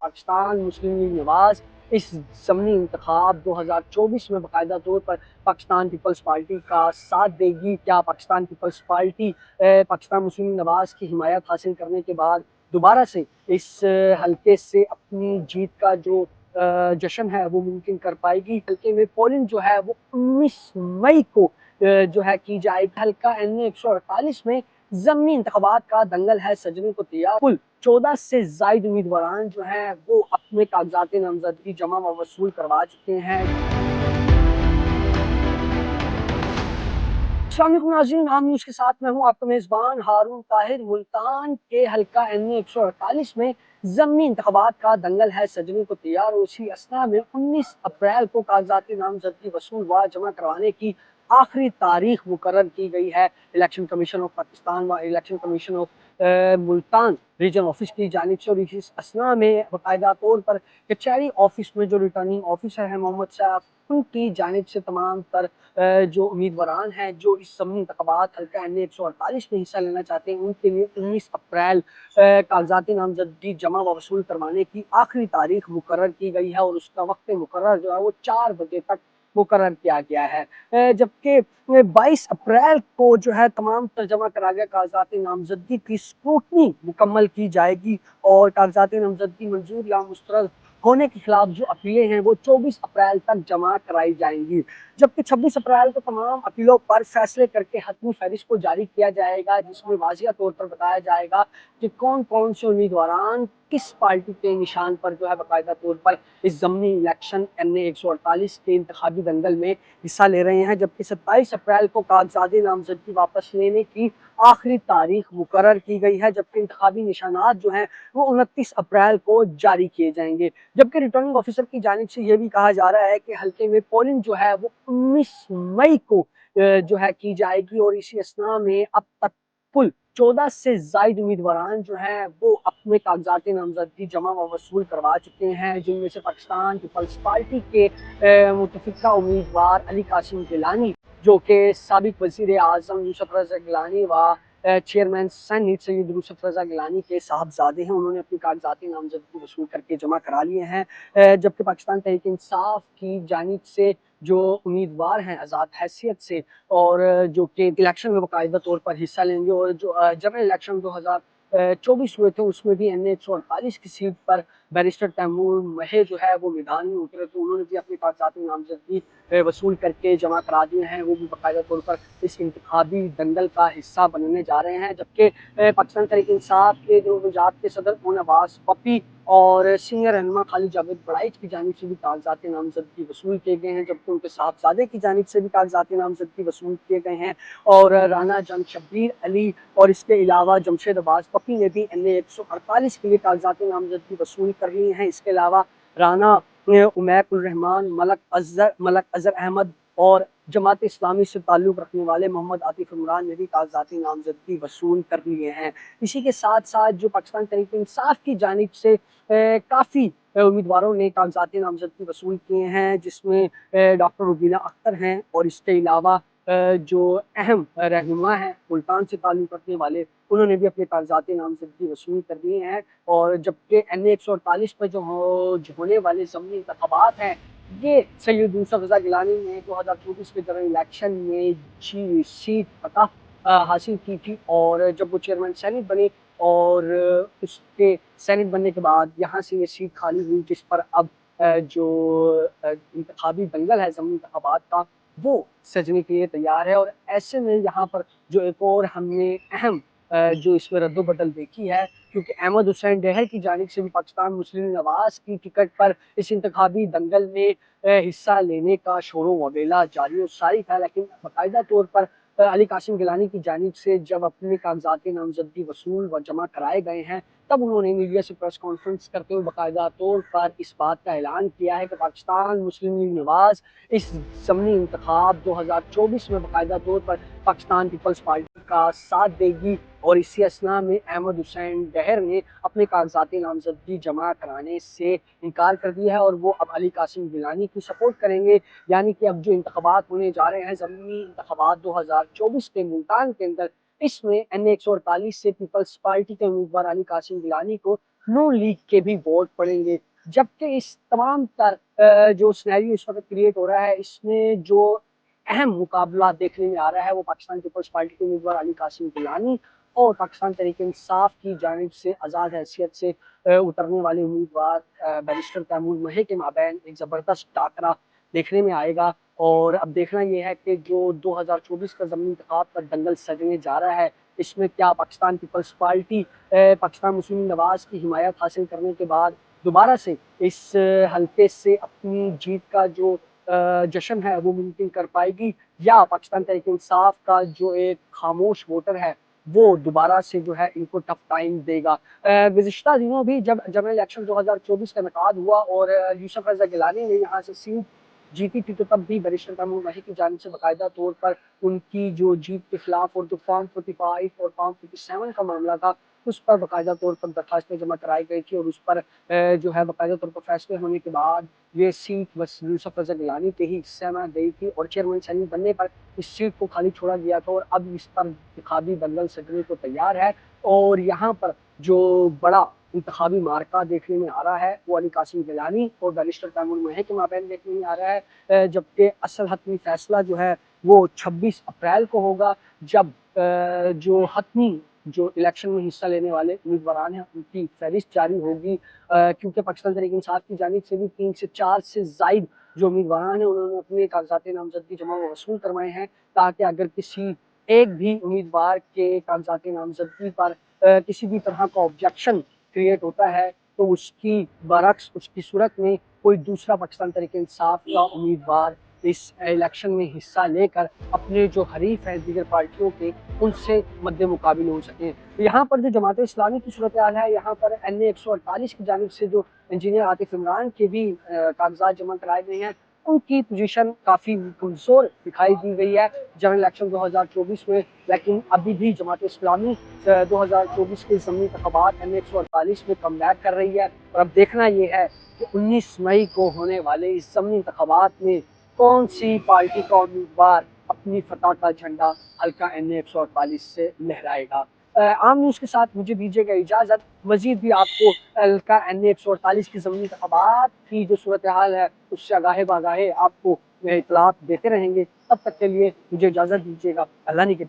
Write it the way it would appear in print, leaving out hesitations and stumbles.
पाकिस्तान मुस्लिम league Nawaz इस ज़मनी इंतखाब 2024 में बाकायदा तौर पर पाकिस्तान पीपल्स पार्टी का साथ देगी? क्या पाकिस्तान पीपल्स पार्टी पाकिस्तान मुस्लिम लीग नवाज की हिमायत हासिल करने के बाद दोबारा से इस हल्के से अपनी जीत का जो जश्न है वो मुमकिन कर पाएगी? हल्के में पोलिंग जो है वो 19 मई को जो है की जाएगी। हल्का NA 148 में ज़मनी इंतखाबात का दंगल है सजने को तैयार। कुल 14 से ज़ायद उम्मीदवारान जो हैं वो अपने कागजात नामजदगी जमा व वसूल करवा चुके हैं। अस्सलाम वालेकुम नाज़रीन, आम न्यूज़ के साथ मैं हूँ आपका मेज़बान हारून ताहिर। मुल्तान के हल्का NA 148 में ज़मनी इंतखाबात का दंगल है सजने को तैयार और इसी असना में 19 अप्रैल को कागजात नामजदगी वसूल व जमा करवाने की आखिरी तारीख मुकर्रर की गई है। इलेक्शन कमीशन ऑफ पाकिस्तान व election commission of Multan region office की जानिब से और इस असना में बाकायदा तौर पर कचहरी ऑफिस में जो रिटर्निंग ऑफिसर है मोहम्मद साहब, उनकी जानिब से तमाम तर जो उम्मीदवारान हैं जो इस ज़मनी इंतखाबात हल्का NA 148 में हिस्सा लेना चाहते हैं, उनके लिए 19 अप्रैल कागजाती नामजदगी जमा व वसूल करवाने की आखिरी तारीख मुकर्रर की गई है और उसका वक्त मुकर्रर जो है वो 4 बजे तक मुकर्रर किया गया है। जबकि 22 अप्रैल को जो है तमाम जमा करा गया कागजाती नामजदगी की स्क्रूटनी मुकम्मल की जाएगी और कागजाती नामजदगी मंजूर या मुस्तरद होने के खिलाफ जो अपीलें हैं वो 24 अप्रैल तक जमा कराई जाएंगी। जबकि 26 अप्रैल को तमाम अपीलों पर फैसले करके हतमी फहरिस्त को जारी किया जाएगा, जिसमें वाज़िया तौर पर बताया जाएगा कि कौन कौन से उम्मीदवारान किस पार्टी के निशान पर जो है बाकायदा तौर पर इस ज़मनी इलेक्शन NA 148 के इंतखाबी दंगल में हिस्सा ले रहे हैं। जबकि 27 अप्रैल को कागजाती नामजदगी वापस लेने की आखिरी तारीख मुकर्रर की गई है, जबकि इंतखाबी निशानात जो हैं वो 29 अप्रैल को जारी किए जाएंगे। जबकि रिटर्निंग ऑफिसर की जानिब से ये भी कहा जा रहा है कि हल्के में पोलिंग जो है वो 19 मई को जो है की जाएगी और इसी असना में अब तक कुल 14 से ज़ायद उम्मीदवारान जो हैं वो अपने कागजात नामजदगी जमा व वसूल करवा चुके हैं, जिनमें से पाकिस्तान पीपल्स पार्टी के मुतफिका उम्मीदवार अली कासिम गिलानी, जो कि साबिक वज़ीर आज़म यूसुफ रज़ा गिलानी व चेयरमैन सेनेट सैयद यूसुफ रज़ा गिलानी के साहबजादे हैं, उन्होंने अपनी कागजाती नामजदगी वसूल करके जमा करा लिए हैं। जबकि पाकिस्तान तहरीक इंसाफ की जानिब से जो उम्मीदवार हैं आज़ाद हैसियत से और जो कि इलेक्शन में बाकायदा तौर पर हिस्सा लेंगे और जो जनरल इलेक्शन 2024 हुए थे उसमें भी NA 148 की सीट पर बैरिस्टर तैमूर महर जो है वो मैदान में उतरे, तो उन्होंने भी अपनी कागजाती नामजदगी वसूल करके जमा करा दिए हैं। वो भी बाकायदा तौर पर इस इंतखाबी दंगल का हिस्सा बनने जा रहे हैं। जबकि पाकिस्तान तहरीक इंसाफ के जो वजारत के सदर नवाज पप्पी और सीनियर रहनुमा खालिद जावेद बड़ाइच की जानिब से भी कागजाती नामजदगी वसूल किए गए हैं, जबकि उनके साहबजादे की जानिब से भी कागजाती नामजदगी वसूल किए गए हैं। और राना जंग शब्बीर अली और इसके अलावा जमशेद अब्बास पप्पी ने भी NA 148 के लिए कागजाती नामजदगी वसूल कर ली हैं। इसके अलावा राना उमैर उर रहमान, मलक अजहर अहमद और जमात इस्लामी से ताल्लुक़ रखने वाले मोहम्मद आतिफ इमरान ने भी कागजाती नामजदगी वसूल कर लिए हैं। इसी के साथ साथ जो पाकिस्तान तहरीक इंसाफ की जानिब से काफ़ी उम्मीदवारों ने कागजाती नामजदगी वसूल किए हैं, जिसमें डॉक्टर रुबीना अख्तर हैं और इसके अलावा जो अहम रहनुमा हैं मुल्तान से ताल्लुक़ रखने वाले, उन्होंने भी अपने कागजाती नामजदगी वसूल कर दिए हैं। और जबकि NA 148 पर जो होने वाले ज़मनी इंतखाबात हैं, ये सैयद यूसुफ रज़ा गिलानी ने 2024 के जनरल इलेक्शन में सीट फतह हासिल की थी और जब वो चेयरमैन सेनेट बने और उसके सेनेट बनने के बाद यहाँ से ये सीट खाली हुई, जिस पर अब जो इंतखाबी दंगल है ज़मनी इंतखाबात का वो सजने के लिए तैयार है। और ऐसे में यहाँ पर जो एक और हमने अहम जो इसमें रद्दो-बदल देखी है, क्योंकि अहमद हुसैन डहर की जानिब से भी पाकिस्तान मुस्लिम नवाज की टिकट पर इस इंतखाबी दंगल में हिस्सा लेने का शोर-ओ-वबेला जारी और सारी था, लेकिन बाकायदा तौर पर अली कासिम गिलानी की जानिब से जब अपने कागजात नामजदगी वसूल व जमा कराए गए हैं, तब उन्होंने मीडिया से प्रेस कॉन्फ्रेंस करते हुए बाकायदा तौर पर इस बात का ऐलान किया है कि पाकिस्तान मुस्लिम लीग नवाज इस ज़मनी इंतखाब 2024 में बाकायदा तौर पर पाकिस्तान पीपल्स पार्टी का साथ देगी और इसी असना में अहमद हुसैन डहर ने अपने कागजाती नामजदगी जमा कराने से इनकार कर दिया है और वो अब अली कासिम गिलानी की सपोर्ट करेंगे। यानी कि अब जो इंतखाबात होने जा रहे हैं ज़मीनी इंतखाबात 2024 के मुल्तान के अंदर, इसमें NA 148 से पीपल्स पार्टी के उम्मीदवार अली कासिम गिलानी को नून लीग के भी वोट पड़ेंगे। जबकि इस तमाम जो सिनेरियो इस वक्त क्रिएट हो रहा है, इसमें जो अहम मुकाबला देखने में आ रहा है वो पाकिस्तान पीपल्स पार्टी के उम्मीदवार अली कासिम गिलानी और पाकिस्तान तहरीक इंसाफ की जानिब से आज़ाद हैसियत से उतरने वाले उम्मीदवार बैरिस्टर तैमूर महल के माबैन एक ज़बरदस्त टाकरा देखने में आएगा। और अब देखना यह है कि जो 2024 का ज़मीनी इंतखाब पर दंगल सजने जा रहा है, इसमें क्या पाकिस्तान पीपल्स पार्टी पाकिस्तान मुस्लिम नवाज की हिमायत हासिल करने के बाद दोबारा से इस हल्के से अपनी जीत का जो जश्न है वो मुमकिन कर पाएगी, या पाकिस्तान तहरीक इंसाफ का जो एक खामोश वोटर है वो दोबारा से जो है इनको टफ टाइम देगा। गुज़िश्ता दिनों भी जब जनरल इलेक्शन 2024 का इनेकाद हुआ और यूसुफ रज़ा गिलानी ने यहाँ से सीट जीती थी, तो तब भी बैरिस्टर तैमूर महल की जानिब से बाकायदा तौर पर उनकी जो जीत के खिलाफ और जो फॉर्म 45 और फॉर्म 57 का मामला था, उस पर बाकायदा तौर पर दरखास्तें जमा कराई गई थी और उस पर जो है बाकायदा तौर पर फैसले होने के बाद ये सीट बस यूसुफ रज़ा गिलानी के ही हिस्से में गई थी और चेयरमैन सैनी बनने पर इस सीट को खाली छोड़ा गया था और अब इस पर इंतखाबी दंगल सजने को तैयार है। और यहाँ पर जो बड़ा इंतखाबी मार्का देखने में आ रहा है वो अली कासिम गिलानी और बैरिस्टर तैमूर महल के माबैन देखने में आ रहा है, जबकि असल हतमी फैसला जो है वो 26 अप्रैल को होगा, जब जो हतमी जो इलेक्शन में हिस्सा लेने वाले उम्मीदवार हैं उनकी फहरिस्त जारी होगी। क्योंकि पाकिस्तान तहरीक इंसाफ की जानिब से भी 3 से 4 से ज़ायद जो उम्मीदवार हैं उन्होंने अपने कागजात नामजदगी जमा व वसूल करवाए हैं, ताकि अगर किसी एक भी उम्मीदवार के कागजात नामजदगी पर किसी भी तरह का ऑब्जेक्शन क्रिएट होता है तो उसकी बरक्स उसकी सूरत में कोई दूसरा पाकिस्तान तहरीक इंसाफ का उम्मीदवार इस इलेक्शन में हिस्सा लेकर अपने जो हरीफ हैं दीगर पार्टियों के उनसे मद्दे मुकाबिल हो सकें। यहाँ पर जो जमात इस्लामी की सूरत हाल है, यहाँ पर NA 148 की जानिब से जो इंजीनियर आतिफ इमरान के भी कागजात जमा कराए गए हैं, उनकी पोजीशन काफ़ी कमज़ोर दिखाई दी गई है जनरल इलेक्शन 2024 में। लेकिन अभी भी जमात इस्लामी 2024 के ज़मीनी इंतखाबात NA 148 में कम बैक कर रही है और अब देखना ये है कि 19 मई को होने वाले इस ज़मीनी इंतखाबात में कौन सी पार्टी का उम्मीदवार अपनी फतह का झंडा हल्का NA 148 से लहराएगा। आम न्यूज़ के साथ मुझे दीजिएगा इजाज़त। मज़ीद भी आपको हल्का NA 148 की ज़मीनी इंतखाबात की जो सूरत हाल है उससे आगाहे बागाहे आपको इत्तलात देते रहेंगे। तब तक के लिए मुझे इजाज़त दीजिएगा। अल्लाह ने के